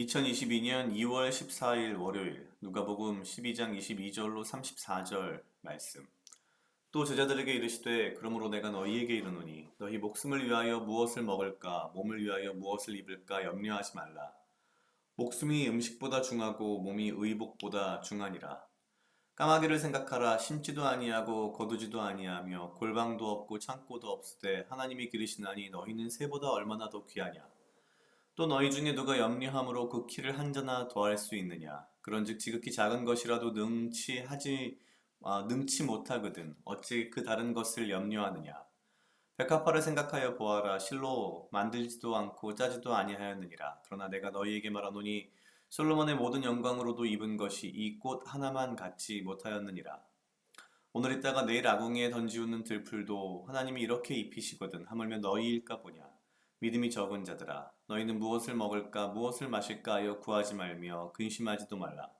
2022년 2월 14일 월요일 누가복음 12장 22절로 34절 말씀. 또 제자들에게 이르시되 그러므로 내가 너희에게 이르노니 너희 목숨을 위하여 무엇을 먹을까 몸을 위하여 무엇을 입을까 염려하지 말라. 목숨이 음식보다 중하고 몸이 의복보다 중하니라. 까마귀를 생각하라. 심지도 아니하고 거두지도 아니하며 골방도 없고 창고도 없으되 하나님이 기르시나니 너희는 새보다 얼마나 더 귀하냐. 또 너희 중에 누가 염려함으로 그 키를 한 자나 더할 수 있느냐? 그런즉 지극히 작은 것이라도 능치 못하거든 어찌 그 다른 것을 염려하느냐? 백합화를 생각하여 보아라. 실로 만들지도 않고 짜지도 아니하였느니라. 그러나 내가 너희에게 말하노니 솔로몬의 모든 영광으로도 입은 것이 이 꽃 하나만 갖지 못하였느니라. 오늘 있다가 내일 아궁이에 던지우는 들풀도 하나님이 이렇게 입히시거든 하물며 너희일까 보냐. 믿음이 적은 자들아, 너희는 무엇을 먹을까 무엇을 마실까 하여 구하지 말며 근심하지도 말라.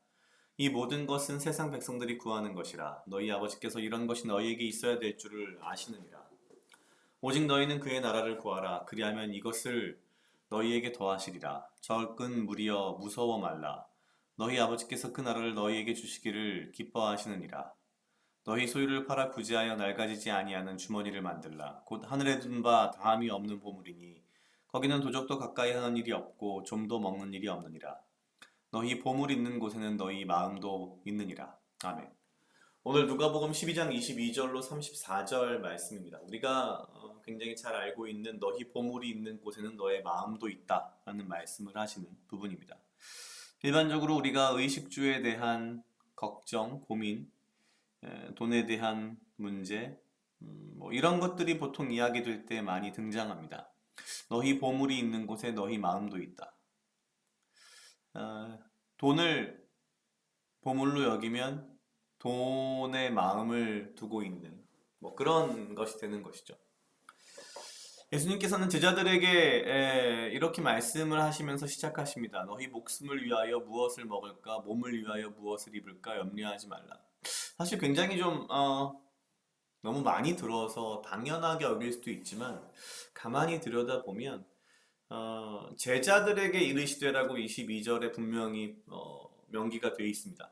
이 모든 것은 세상 백성들이 구하는 것이라. 너희 아버지께서 이런 것이 너희에게 있어야 될 줄을 아시느니라. 오직 너희는 그의 나라를 구하라. 그리하면 이것을 너희에게 더하시리라. 적은 무리여 무서워 말라. 너희 아버지께서 그 나라를 너희에게 주시기를 기뻐하시느니라. 너희 소유를 팔아 구제하여 낡아지지 아니하는 주머니를 만들라. 곧 하늘에 둔 바 다함이 없는 보물이니 거기는 도적도 가까이 하는 일이 없고 좀도 먹는 일이 없느니라. 너희 보물 있는 곳에는 너희 마음도 있느니라. 아멘. 오늘 누가복음 12장 22절로 34절 말씀입니다. 우리가 굉장히 잘 알고 있는 너희 보물이 있는 곳에는 너의 마음도 있다 라는 말씀을 하시는 부분입니다. 일반적으로 우리가 의식주에 대한 걱정, 고민, 돈에 대한 문제, 이런 것들이 보통 이야기될 때 많이 등장합니다. 너희 보물이 있는 곳에 너희 마음도 있다. 돈을 보물로 여기면 돈에 마음을 두고 있는 그런 것이 되는 것이죠. 예수님께서는 제자들에게 이렇게 말씀을 하시면서 시작하십니다. 너희 목숨을 위하여 무엇을 먹을까, 몸을 위하여 무엇을 입을까 염려하지 말라. 사실 굉장히 좀 너무 많이 들어서 당연하게 여길 수도 있지만 가만히 들여다보면 제자들에게 이르시되라고 22절에 분명히 명기가 되어 있습니다.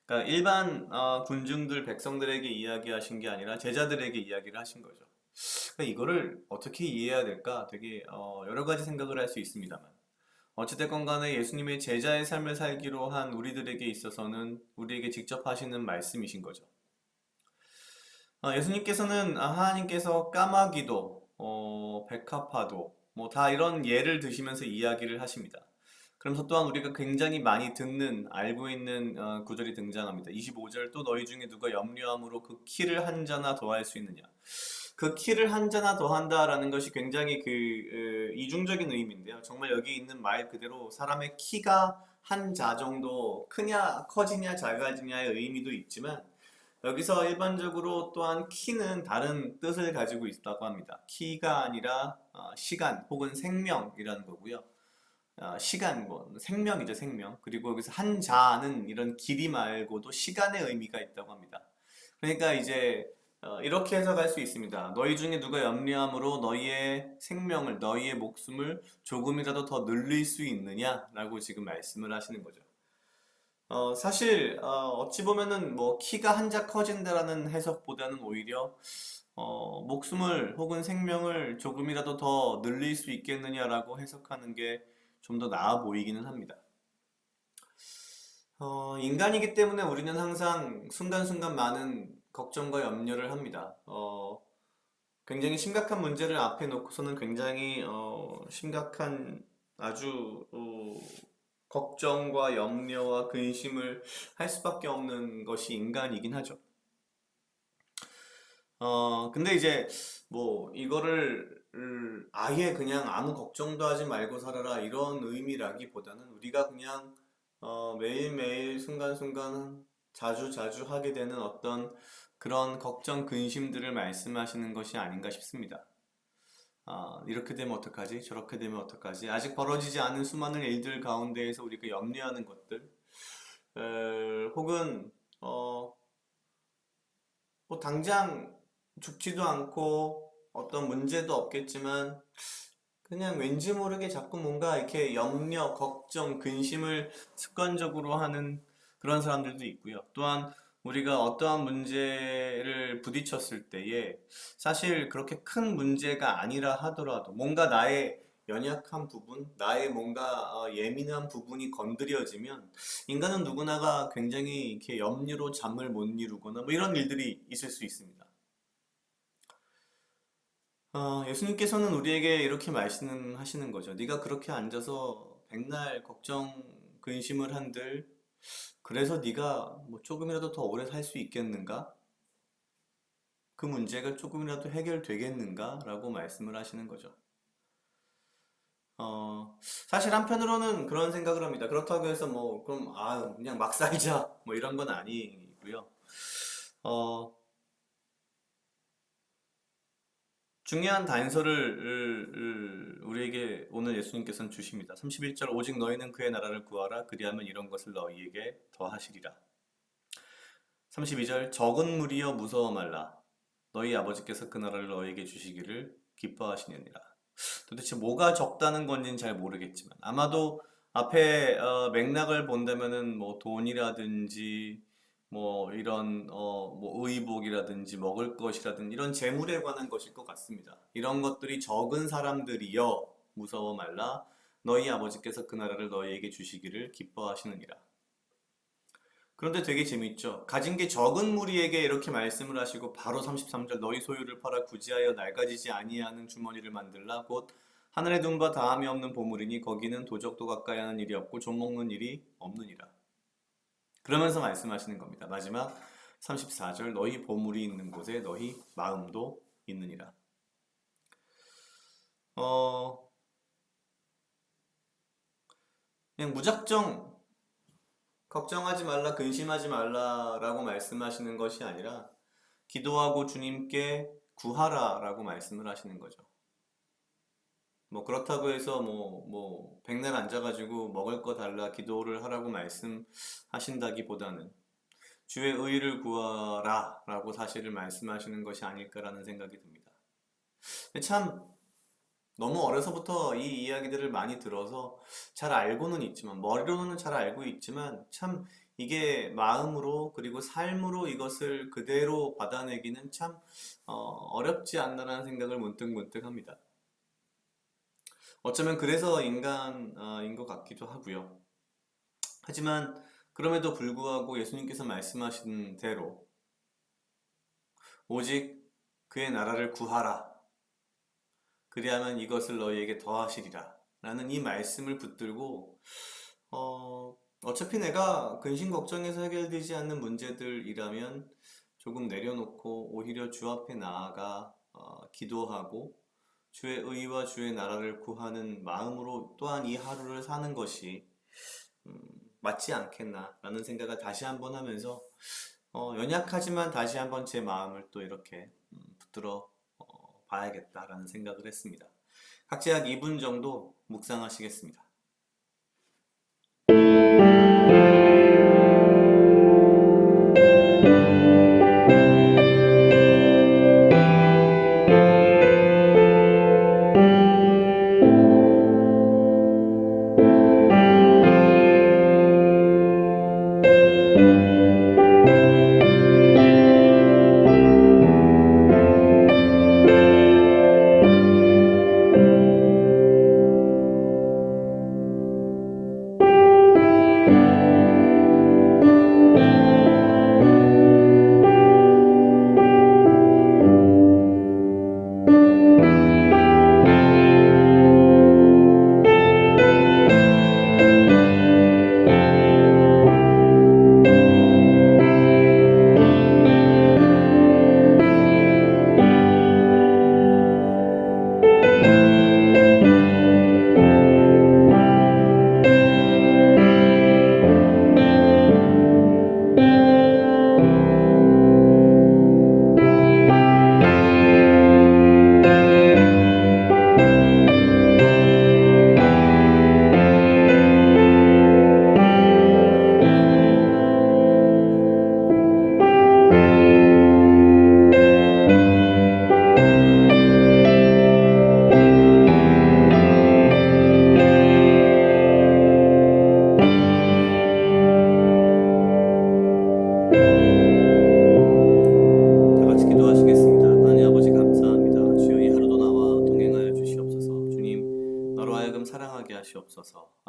그러니까 일반 군중들 백성들에게 이야기하신 게 아니라 제자들에게 이야기를 하신 거죠. 그러니까 이거를 어떻게 이해해야 될까 되게 여러 가지 생각을 할 수 있습니다만 어찌됐건 간에 예수님의 제자의 삶을 살기로 한 우리들에게 있어서는 우리에게 직접 하시는 말씀이신 거죠. 예수님께서는 하나님께서 까마귀도 백합화도 다 이런 예를 드시면서 이야기를 하십니다. 그러면서 또한 우리가 굉장히 많이 듣는 알고 있는 구절이 등장합니다. 25절 또 너희 중에 누가 염려함으로 그 키를 한 자나 더할 수 있느냐. 그 키를 한 자나 더한다라는 것이 굉장히 이중적인 의미인데요. 정말 여기 있는 말 그대로 사람의 키가 한 자 정도 크냐 커지냐 작아지냐의 의미도 있지만 여기서 일반적으로 또한 키는 다른 뜻을 가지고 있다고 합니다. 키가 아니라 시간 혹은 생명이라는 거고요. 시간, 생명이죠, 생명. 그리고 여기서 한 자는 이런 길이 말고도 시간의 의미가 있다고 합니다. 그러니까 이제 이렇게 해석할 수 있습니다. 너희 중에 누가 염려함으로 너희의 생명을, 너희의 목숨을 조금이라도 더 늘릴 수 있느냐라고 지금 말씀을 하시는 거죠. 사실 어찌 보면은 키가 한 자 커진다라는 해석보다는 오히려 목숨을 혹은 생명을 조금이라도 더 늘릴 수 있겠느냐라고 해석하는 게 좀 더 나아 보이기는 합니다. 인간이기 때문에 우리는 항상 순간순간 많은 걱정과 염려를 합니다. 굉장히 심각한 문제를 앞에 놓고서는 굉장히 심각한 아주 걱정과 염려와 근심을 할 수밖에 없는 것이 인간이긴 하죠. 근데 이제 이거를 아예 그냥 아무 걱정도 하지 말고 살아라 이런 의미라기보다는 우리가 그냥 매일매일 순간순간 자주자주 하게 되는 어떤 그런 걱정, 근심들을 말씀하시는 것이 아닌가 싶습니다. 이렇게 되면 어떡하지? 저렇게 되면 어떡하지? 아직 벌어지지 않은 수많은 일들 가운데에서 우리가 염려하는 것들, 혹은 당장 죽지도 않고 어떤 문제도 없겠지만 그냥 왠지 모르게 자꾸 뭔가 이렇게 염려, 걱정, 근심을 습관적으로 하는 그런 사람들도 있고요. 또한 우리가 어떠한 문제를 부딪혔을 때에 사실 그렇게 큰 문제가 아니라 하더라도 뭔가 나의 연약한 부분, 나의 뭔가 예민한 부분이 건드려지면 인간은 누구나가 굉장히 이렇게 염려로 잠을 못 이루거나 뭐 이런 일들이 있을 수 있습니다. 예수님께서는 우리에게 이렇게 말씀하시는 거죠. 네가 그렇게 앉아서 백날 걱정, 근심을 한들 그래서 네가 뭐 조금이라도 더 오래 살 수 있겠는가? 그 문제가 조금이라도 해결되겠는가? 라고 말씀을 하시는 거죠. 사실 한편으로는 그런 생각을 합니다. 그렇다고 해서 뭐 그럼 그냥 막 살자 뭐 이런 건 아니고요. 어, 중요한 단서를 우리에게 오늘 예수님께서는 주십니다. 31절 오직 너희는 그의 나라를 구하라 그리하면 이런 것을 너희에게 더하시리라. 32절 적은 무리여 무서워 말라 너희 아버지께서 그 나라를 너희에게 주시기를 기뻐하시느니라. 도대체 뭐가 적다는 건지는 잘 모르겠지만 아마도 앞에 맥락을 본다면은 뭐 돈이라든지 뭐 이런 뭐 의복이라든지 먹을 것이라든지 이런 재물에 관한 것일 것 같습니다. 이런 것들이 적은 사람들이여 무서워 말라 너희 아버지께서 그 나라를 너희에게 주시기를 기뻐하시느니라. 그런데 되게 재밌죠. 가진 게 적은 무리에게 이렇게 말씀을 하시고 바로 33절 너희 소유를 팔아 구지하여 낡아지지 아니하는 주머니를 만들라 곧 하늘에 둔 바 다함이 없는 보물이니 거기는 도적도 가까이 하는 일이 없고 좀먹는 일이 없느니라. 그러면서 말씀하시는 겁니다. 마지막 34절 너희 보물이 있는 곳에 너희 마음도 있느니라. 어, 그냥 무작정 걱정하지 말라, 근심하지 말라라고 말씀하시는 것이 아니라 기도하고 주님께 구하라라고 말씀을 하시는 거죠. 뭐 그렇다고 해서 뭐 백날 앉아가지고 먹을 거 달라 기도를 하라고 말씀하신다기보다는 주의 의를 구하라라고 사실을 말씀하시는 것이 아닐까라는 생각이 듭니다. 참 너무 어려서부터 이 이야기들을 많이 들어서 잘 알고는 있지만 머리로는 잘 알고 있지만 참 이게 마음으로 그리고 삶으로 이것을 그대로 받아내기는 참 어렵지 않나라는 생각을 문득 합니다. 어쩌면 그래서 인간인 것 같기도 하고요. 하지만 그럼에도 불구하고 예수님께서 말씀하신 대로 오직 그의 나라를 구하라. 그리하면 이것을 너희에게 더하시리라. 라는 이 말씀을 붙들고 어차피 내가 근심 걱정해서 해결되지 않는 문제들이라면 조금 내려놓고 오히려 주 앞에 나아가 기도하고 주의 의와 주의 나라를 구하는 마음으로 또한 이 하루를 사는 것이 음, 맞지 않겠나라는 생각을 다시 한번 하면서 연약하지만 다시 한번 제 마음을 또 이렇게 붙들어 봐야겠다라는 생각을 했습니다. 각자 약 2분 정도 묵상하시겠습니다.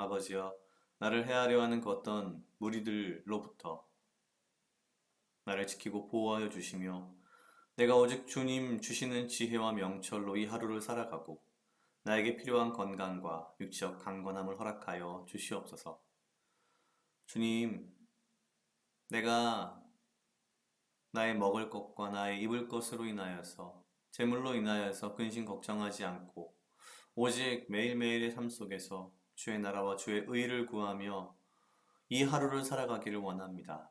아버지여, 나를 해하려 하는 그 어떤 무리들로부터 나를 지키고 보호하여 주시며 내가 오직 주님 주시는 지혜와 명철로 이 하루를 살아가고 나에게 필요한 건강과 육체적 강건함을 허락하여 주시옵소서. 주님, 내가 나의 먹을 것과 나의 입을 것으로 인하여서 재물로 인하여서 근심 걱정하지 않고 오직 매일매일의 삶 속에서 주의 나라와 주의 의를 구하며 이 하루를 살아가기를 원합니다.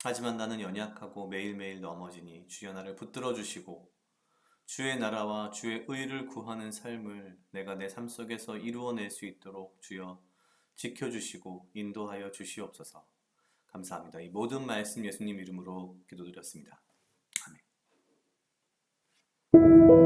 하지만 나는 연약하고 매일매일 넘어지니 주여 나를 붙들어 주시고 주의 나라와 주의 의를 구하는 삶을 내가 내 삶 속에서 이루어낼 수 있도록 주여 지켜주시고 인도하여 주시옵소서. 감사합니다. 이 모든 말씀 예수님 이름으로 기도드렸습니다. 아멘.